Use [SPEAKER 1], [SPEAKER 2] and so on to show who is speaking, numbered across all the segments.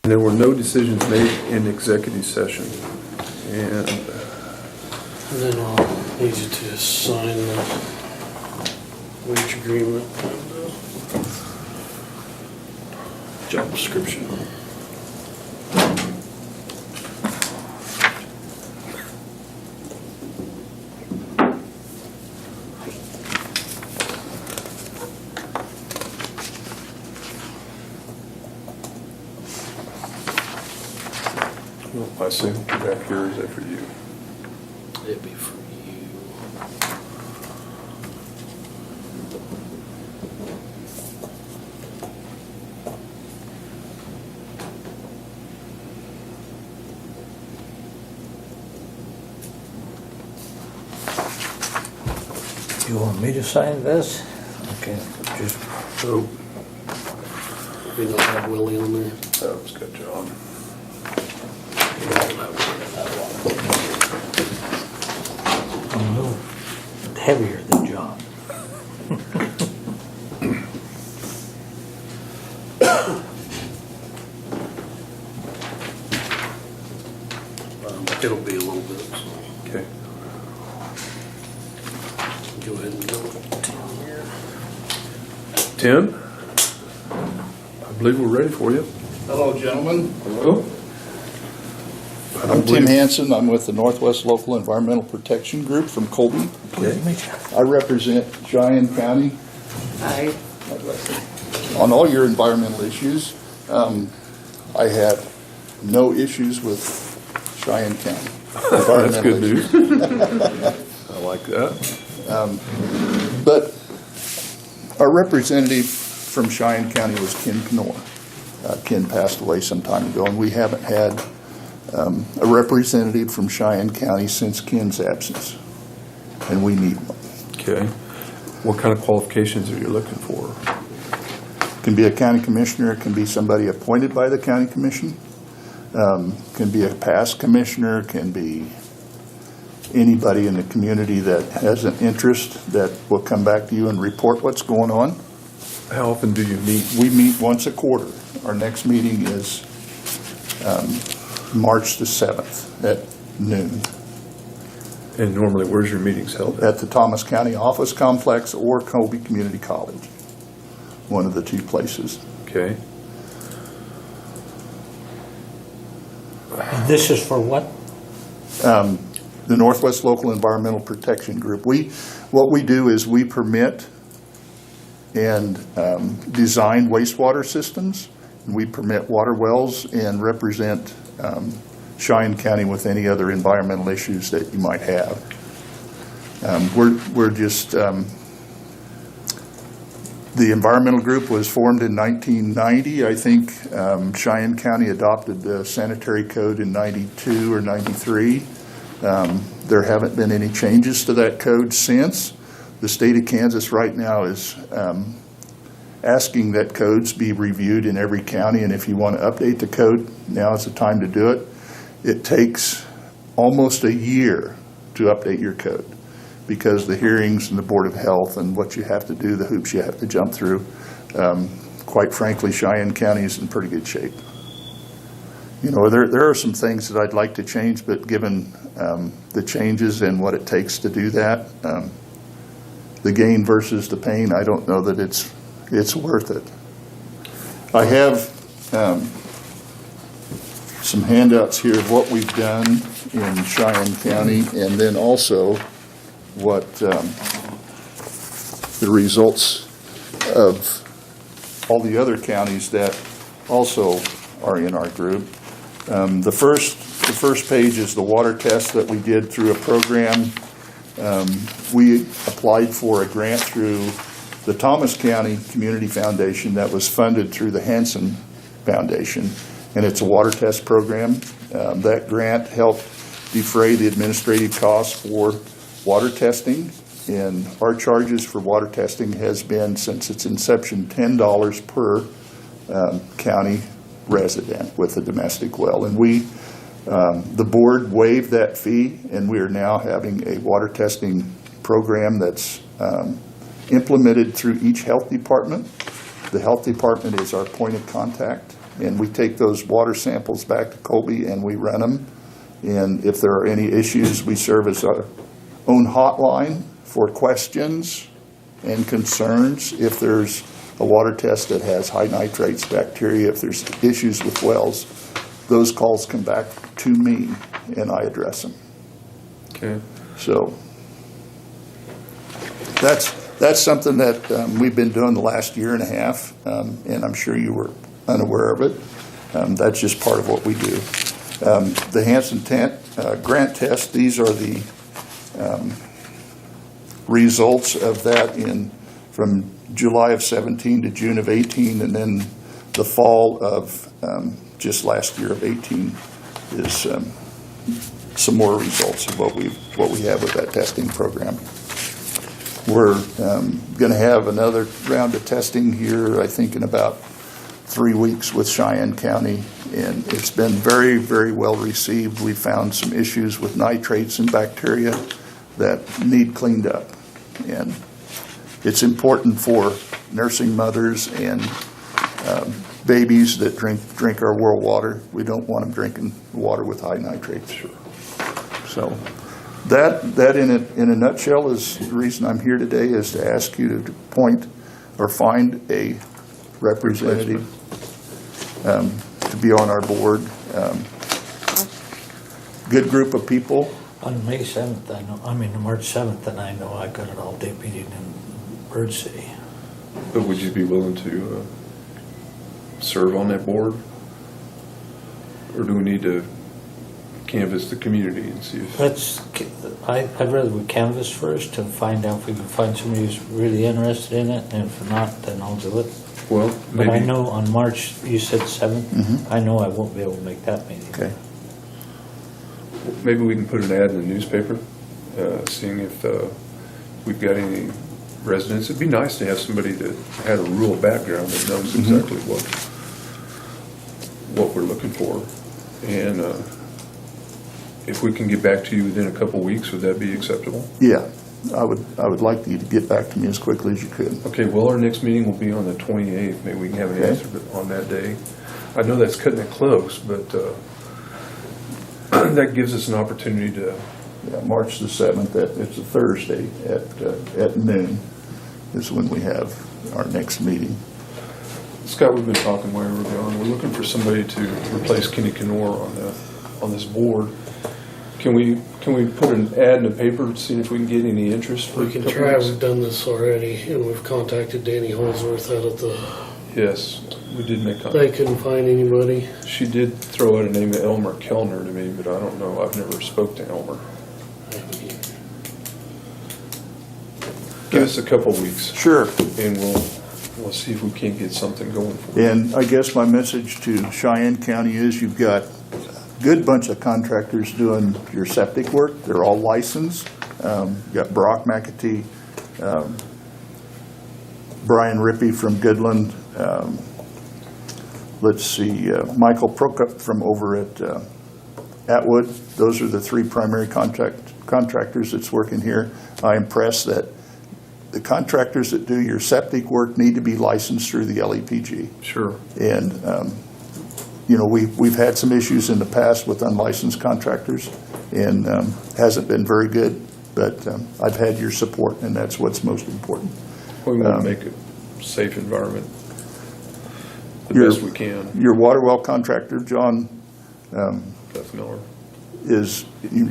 [SPEAKER 1] There were no decisions made in executive session. And
[SPEAKER 2] then I'll need you to sign the wage agreement and job description.
[SPEAKER 1] I say back here, is that for you?
[SPEAKER 2] It'd be for you.
[SPEAKER 3] You want me to sign this? Okay, just,
[SPEAKER 1] Oh,
[SPEAKER 2] We don't have Willie on there.
[SPEAKER 1] that was good, John.
[SPEAKER 3] I'm a little heavier than John.
[SPEAKER 2] It'll be a little bit, so
[SPEAKER 1] Okay.
[SPEAKER 2] go ahead and go with 10 here.
[SPEAKER 1] Tim? I believe we're ready for you.
[SPEAKER 4] Hello, gentlemen.
[SPEAKER 1] Hello?
[SPEAKER 4] I'm Tim Hansen. I'm with the Northwest Local Environmental Protection Group from Colby.
[SPEAKER 1] Okay.
[SPEAKER 4] I represent Cheyenne County
[SPEAKER 3] Hi.
[SPEAKER 4] on all your environmental issues. I have no issues with Cheyenne County.
[SPEAKER 1] That's good
[SPEAKER 4] environmental
[SPEAKER 1] news. I like that.
[SPEAKER 4] But our representative from Cheyenne County was Ken Knorr. Ken passed away some time ago, and we haven't had a representative from Cheyenne County since Ken's absence, and we need one.
[SPEAKER 1] Okay. What kind of qualifications are you looking for?
[SPEAKER 4] Can be a county commissioner, it can be somebody appointed by the county commission, can be a past commissioner, can be anybody in the community that has an interest that will come back to you and report what's going on.
[SPEAKER 1] How often do you meet?
[SPEAKER 4] We meet once a quarter. Our next meeting is March the 7th at noon
[SPEAKER 1] And normally, where's your meetings held at?
[SPEAKER 4] at the Thomas County Office Complex or Colby Community College, one of the two places.
[SPEAKER 1] Okay.
[SPEAKER 3] And this is for what?
[SPEAKER 4] The Northwest Local Environmental Protection Group. What we do is we permit and design wastewater systems. We permit water wells and represent Cheyenne County with any other environmental issues that you might have. We're just, the environmental group was formed in 1990. I think Cheyenne County adopted the sanitary code in 92 or 93. There haven't been any changes to that code since. The state of Kansas right now is asking that codes be reviewed in every county, and if you want to update the code, now is the time to do it. It takes almost a year to update your code because the hearings and the Board of Health and what you have to do, the hoops you have to jump through. Quite frankly, Cheyenne County is in pretty good shape. You know, there are some things that I'd like to change, but given the changes and what it takes to do that, the gain versus the pain, I don't know that it's worth it. I have some handouts here of what we've done in Cheyenne County, and then also what the results of all the other counties that also are in our group. The first page is the water test that we did through a program. We applied for a grant through the Thomas County Community Foundation that was funded through the Hansen Foundation, and it's a water test program. That grant helped defray the administrative costs for water testing, and our charges for water testing has been, since its inception, $10 per county resident with a domestic well. And the board waived that fee, and we are now having a water testing program that's implemented through each health department. The health department is our point of contact and we take those water samples back to Colby and we run them. And if there are any issues, we serve as our own hotline for questions and concerns. If there's a water test that has high nitrates, bacteria, if there's issues with wells, those calls come back to me and I address them.
[SPEAKER 1] Okay.
[SPEAKER 4] So that's something that we've been doing the last year and a half, and I'm sure you were unaware of it. That's just part of what we do. The Hansen grant test, these are the results of that from July of 17 to June of 18, and then the fall of just last year of 18 is some more results of what we have with that testing program. We're going to have another round of testing here, I think, in about 3 weeks with Cheyenne County, and it's been very, very well received. We found some issues with nitrates and bacteria that need cleaned up, and it's important for nursing mothers and babies that drink our well water. We don't want them drinking water with high nitrates. So that in a nutshell is the reason I'm here today, is to ask you to appoint or find a representative to be on our board. Good group of people.
[SPEAKER 3] On May 7th, March 7th, and I know I got an all-day meeting in Bird City.
[SPEAKER 1] But would you be willing to serve on that board? Or do we need to canvass the community and see if...
[SPEAKER 3] I'd rather we canvass first to find out if we can find somebody who's really interested in it, and if not, then I'll do it.
[SPEAKER 1] Well, maybe...
[SPEAKER 3] But I know on March, you said 7th, I know I won't be able to make that meeting.
[SPEAKER 4] Okay.
[SPEAKER 1] Maybe we can put an ad in the newspaper, seeing if we've got any residents. It'd be nice to have somebody that had a rural background that knows exactly what we're looking for. And if we can get back to you within a couple weeks, would that be acceptable?
[SPEAKER 4] Yeah, I would like you to get back to me as quickly as you could.
[SPEAKER 1] Okay, well, our next meeting will be on the 28th. Maybe we can have an answer on that day. I know that's cutting it close, but that gives us an opportunity to...
[SPEAKER 4] Yeah, March the 7th, it's a Thursday at noon is when we have our next meeting.
[SPEAKER 1] Scott, we've been talking while we were gone. We're looking for somebody to replace Kenny Kenor on this board. Can we put an ad in the paper to see if we can get any interest for
[SPEAKER 2] We can try, we've done this already, and we've contacted Danny Holsworth out at the,
[SPEAKER 1] Yes, we did make contact.
[SPEAKER 2] they couldn't find anybody.
[SPEAKER 1] She did throw out a name of Elmer Kellner to me, but I don't know. I've never spoke to Elmer. Give us a couple weeks.
[SPEAKER 4] Sure.
[SPEAKER 1] And we'll see if we can't get something going for you.
[SPEAKER 4] And I guess my message to Cheyenne County is you've got a good bunch of contractors doing your septic work. They're all licensed. You've got Brock McAtee, Brian Rippey from Goodland. Let's see, Michael Prokop from over at Atwood. Those are the three primary contractors that's working here. I am impressed that the contractors that do your septic work need to be licensed through the LEPG.
[SPEAKER 1] Sure.
[SPEAKER 4] And, we've had some issues in the past with unlicensed contractors, and hasn't been very good, but I've had your support, and that's what's most important.
[SPEAKER 1] We want to make a safe environment the best we can.
[SPEAKER 4] Your water well contractor, John,
[SPEAKER 1] Beth Miller.
[SPEAKER 4] he's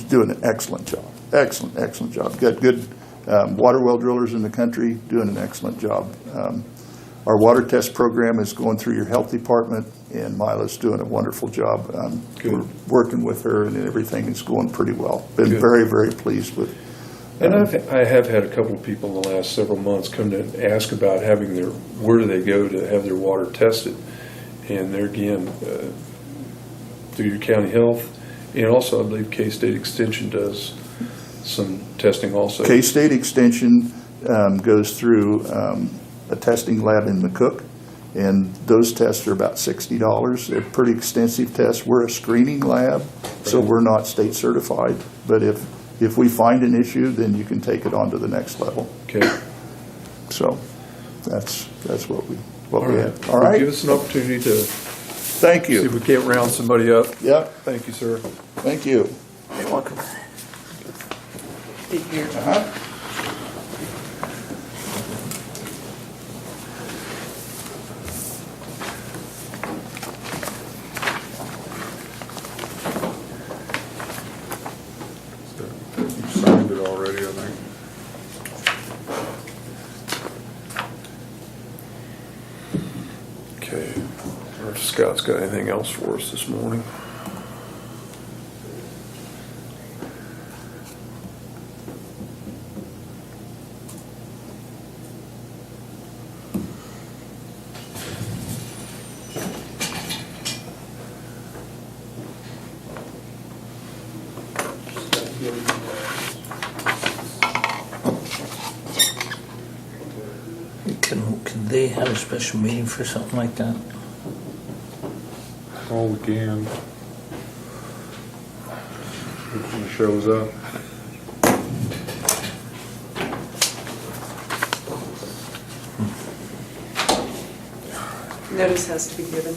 [SPEAKER 4] doing an excellent job. Excellent job. Got good water well drillers in the country doing an excellent job. Our water test program is going through your health department, and Mila's doing a wonderful job. We're working with her, and everything is going pretty well. Been
[SPEAKER 1] Good.
[SPEAKER 4] very, very pleased with.
[SPEAKER 1] And I have had a couple of people in the last several months come to ask about having where do they go to have their water tested? And there again, through your county health, and also I believe K-State Extension does some testing also.
[SPEAKER 4] K-State Extension goes through a testing lab in McCook, and those tests are about $60. They're pretty extensive tests. We're a screening lab, so we're not state certified, but if we find an issue, then you can take it on to the next level.
[SPEAKER 1] Okay.
[SPEAKER 4] So that's what we
[SPEAKER 1] All right.
[SPEAKER 4] have. All right.
[SPEAKER 1] Give us an opportunity to
[SPEAKER 4] Thank
[SPEAKER 1] See if
[SPEAKER 4] you.
[SPEAKER 1] we can't round somebody up.
[SPEAKER 4] Yep,
[SPEAKER 1] Thank you, sir.
[SPEAKER 4] thank you.
[SPEAKER 3] You're welcome.
[SPEAKER 5] You signed it already, I think.
[SPEAKER 1] Okay. Or if Scott's got anything else for us this morning?
[SPEAKER 3] Can they have a special meeting for something like that?
[SPEAKER 5] All we can. If he shows up.
[SPEAKER 6] Notice has to be given.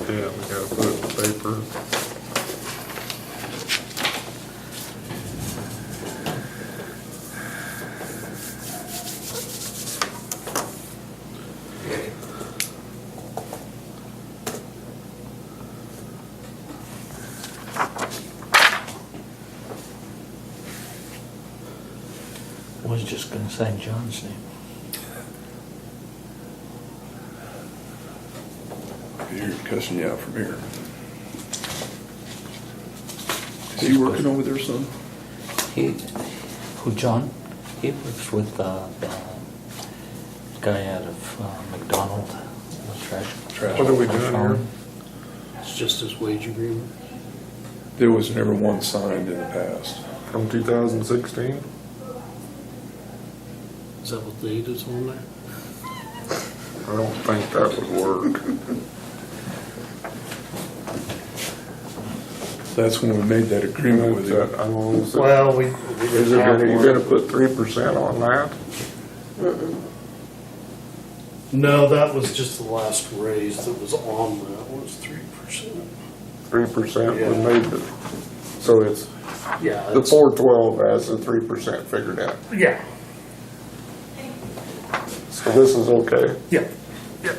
[SPEAKER 5] Yeah, we gotta put it in the paper.
[SPEAKER 3] I was just gonna sign John's name.
[SPEAKER 1] You're cussing you out from here. Is he working over there, son?
[SPEAKER 3] John? He works with the guy out of McDonald, trash.
[SPEAKER 5] What are we doing here?
[SPEAKER 2] It's just his wage agreement.
[SPEAKER 1] There was never one signed in the past.
[SPEAKER 5] From 2016?
[SPEAKER 2] Is that what date is on there?
[SPEAKER 5] I don't think that would work.
[SPEAKER 1] That's when we made that agreement with
[SPEAKER 5] That,
[SPEAKER 1] him.
[SPEAKER 5] I don't know, is it-
[SPEAKER 2] Well, we.
[SPEAKER 5] is it gonna, you gonna put 3% on that?
[SPEAKER 2] No, that was just the last raise that was on that, was 3%.
[SPEAKER 5] 3%
[SPEAKER 2] Yeah.
[SPEAKER 5] was made, so it's,
[SPEAKER 2] Yeah.
[SPEAKER 5] the 412 has the 3% figured out.
[SPEAKER 2] Yeah,
[SPEAKER 5] So this is okay?
[SPEAKER 2] yeah.
[SPEAKER 1] Okay.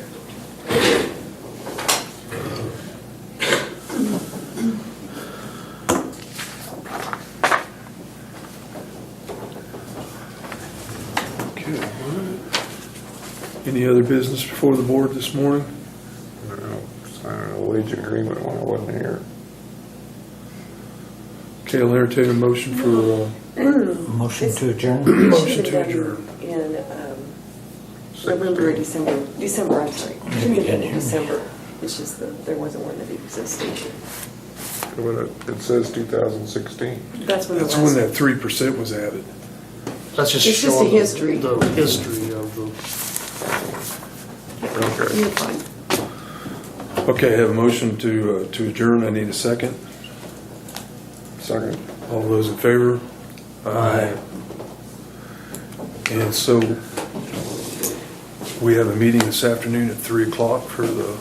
[SPEAKER 1] Any other business before the board this morning?
[SPEAKER 5] No, signing a wage agreement when I wasn't here.
[SPEAKER 1] Okay, I'll entertain a motion for,
[SPEAKER 3] Motion to adjourn?
[SPEAKER 1] Motion to
[SPEAKER 6] Should have been
[SPEAKER 1] adjourn.
[SPEAKER 6] in November or December, I'm sorry. Should have been in December. It's just that there wasn't one that existed.
[SPEAKER 5] It says 2016.
[SPEAKER 6] That's when the
[SPEAKER 1] that's when that
[SPEAKER 6] last,
[SPEAKER 1] 3% was added.
[SPEAKER 2] That's just
[SPEAKER 6] It's just a
[SPEAKER 2] showing history. The history of the.
[SPEAKER 5] Okay.
[SPEAKER 6] you're fine.
[SPEAKER 1] Okay, I have a motion to adjourn. I need a second.
[SPEAKER 5] Second.
[SPEAKER 1] All those in favor?
[SPEAKER 2] Aye.
[SPEAKER 1] And so we have a meeting this afternoon at 3 o'clock for the